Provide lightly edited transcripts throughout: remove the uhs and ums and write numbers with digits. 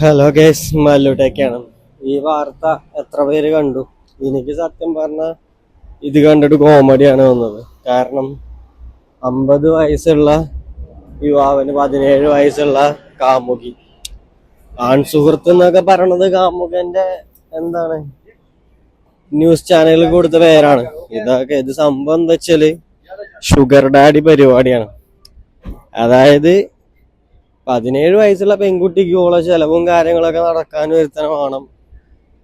Hello guys, മല്ലൂട്ടേക്കാണ്. ഈ വാർത്ത എത്ര പേര് കണ്ടു? എനിക്ക് സത്യം പറഞ്ഞ ഇത് കണ്ടിട്ട് കോമഡിയാണ് വന്നത്. കാരണം 50 വയസ്സുള്ള യുവാവിന് 17 വയസ്സുള്ള കാമുകി. ആൺസുഹൃത്ത് എന്നൊക്കെ പറയണത് കാമുകന്റെ എന്താണ് ന്യൂസ് ചാനലിൽ കൊടുത്ത പേരാണ്. ഇത് സംഭവം എന്താ വെച്ചാല് ഷുഗർ ഡാഡി പരിപാടിയാണ്. അതായത് 17 വയസ്സുള്ള പെൺകുട്ടിക്ക് ഓളെ ചെലവും കാര്യങ്ങളൊക്കെ നടക്കാൻ ഒരുത്തനെ വേണം.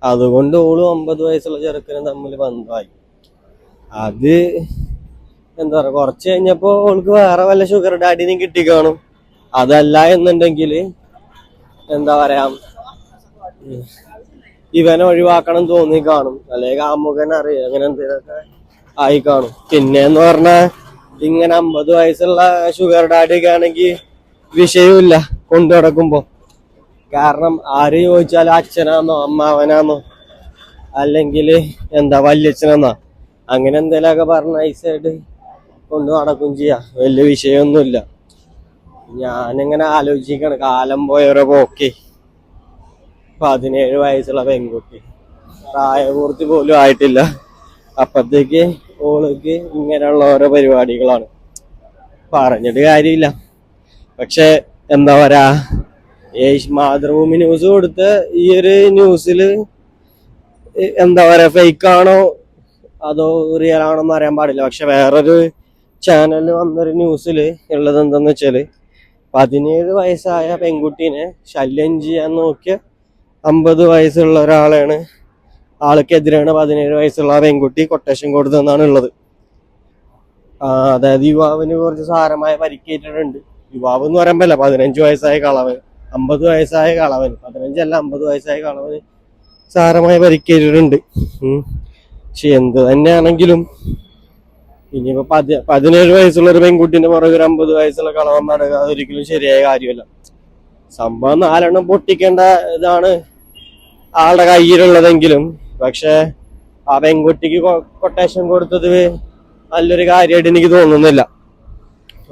അതുകൊണ്ട് ഓളും 50 വയസ്സുള്ള ചെറുക്കനും തമ്മിൽ ബന്ധമായി. അത് എന്താ പറയാ, കുറച്ച് കഴിഞ്ഞപ്പോ ഓൾക്ക് വേറെ വല്ല ഷുഗർ ഡാഡിനെയും കിട്ടിക്കാണും. അതല്ല എന്നുണ്ടെങ്കിൽ എന്താ പറയാ, ഇവനെ ഒഴിവാക്കണം തോന്നി കാണും, അല്ലെങ്കിൽ കാമുകൻ അറിയാം, അങ്ങനെ എന്തെങ്കിലുമൊക്കെ ആയി കാണും. പിന്നെന്ന് പറഞ്ഞാൽ ഇങ്ങനെ 50 വയസ്സുള്ള ഷുഗർ ഡാഡി ഒക്കെ ആണെങ്കിൽ വിഷയമില്ല കൊണ്ടു നടക്കുമ്പോ. കാരണം ആര് ചോദിച്ചാലും അച്ഛനാന്നോ അമ്മാവനാന്നോ അല്ലെങ്കിൽ എന്താ വല്യച്ഛനെന്നോ അങ്ങനെ എന്തെങ്കിലുമൊക്കെ പറഞ്ഞ ഐസായിട്ട് കൊണ്ടു നടക്കും ചെയ്യാം. വലിയ വിഷയമൊന്നുമില്ല. ഞാനിങ്ങനെ ആലോചിക്കാണ്, കാലം പോയവരെ പോക്കെ. 17 വയസ്സുള്ള പെൺകുട്ടി, പ്രായപൂർത്തി പോലും ആയിട്ടില്ല, അപ്പത്തേക്ക് ഓൾക്ക് ഇങ്ങനെയുള്ള ഓരോ പരിപാടികളാണ്. പറഞ്ഞിട്ട് കാര്യമില്ല. പക്ഷെ എന്താ പറയാ, മാതൃഭൂമി ന്യൂസ് കൊടുത്ത ഈ ഒരു ന്യൂസില് എന്താ പറയാ, ഫേക്ക് ആണോ അതോ റിയൽ ആണോ എന്ന് അറിയാൻ പാടില്ല. പക്ഷെ വേറൊരു ചാനലിൽ വന്നൊരു ന്യൂസില് ഉള്ളത് എന്താന്ന് വെച്ചാല് 17 വയസ്സായ പെൺകുട്ടീനെ ശല്യം ചെയ്യാൻ നോക്കിയ 50 വയസ്സുള്ള ഒരാളാണ്, ആൾക്കെതിരാണ് 17 വയസ്സുള്ള പെൺകുട്ടി കൊട്ടേഷൻ കൊടുത്തതെന്നാണ് ഉള്ളത്. അതായത് യുവാവിന് കുറച്ച് സാരമായ പരിക്കേറ്റിട്ടുണ്ട്. യുവാവ് എന്ന് പറയുമ്പോ 15 വയസ്സായ കളവൻ, 50 വയസ്സായ കളവൻ, 15 50 വയസ്സായ കളവന് സാരമായ പരിക്കേറ്റിട്ടുണ്ട്. പക്ഷെ എന്ത് തന്നെയാണെങ്കിലും ഇനിയിപ്പോ 17 വയസ്സുള്ള ഒരു പെൺകുട്ടിന്റെ പുറകെ ഒരു 50 വയസ്സുള്ള കളവൻ നടക്കുക അതൊരിക്കലും ശരിയായ കാര്യമല്ല. സംഭവം 4 എണ്ണം പൊട്ടിക്കേണ്ട ഇതാണ് ആളുടെ കയ്യിലുള്ളതെങ്കിലും, പക്ഷെ ആ പെൺകുട്ടിക്ക് കൊട്ടേഷൻ കൊടുത്തത് നല്ലൊരു കാര്യമായിട്ട് എനിക്ക് തോന്നുന്നില്ല.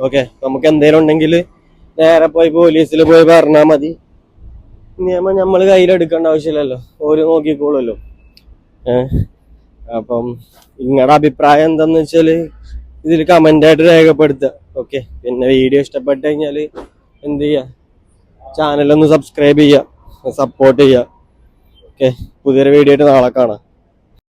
ഓക്കെ, നമുക്ക് എന്തെങ്കിലും ഉണ്ടെങ്കിൽ നേരെ പോയി പോലീസിൽ പോയി പറഞ്ഞാൽ മതി. നിയമം നമ്മൾ കയ്യിലെടുക്കേണ്ട ആവശ്യമില്ലല്ലോ, ഓര് നോക്കിക്കോളല്ലോ. അപ്പം നിങ്ങളുടെ അഭിപ്രായം എന്താന്ന് വെച്ചാല് ഇതിൽ കമന്റ് ആയിട്ട് രേഖപ്പെടുത്തുക. ഓക്കെ, പിന്നെ വീഡിയോ ഇഷ്ടപ്പെട്ട് കഴിഞ്ഞാല് എന്ത് ചെയ്യുക, ചാനലൊന്ന് സബ്സ്ക്രൈബ് ചെയ്യുക, സപ്പോർട്ട് ചെയ്യുക. ഓക്കെ, പുതിയൊരു വീഡിയോ ആയിട്ട് നാളെ കാണാം.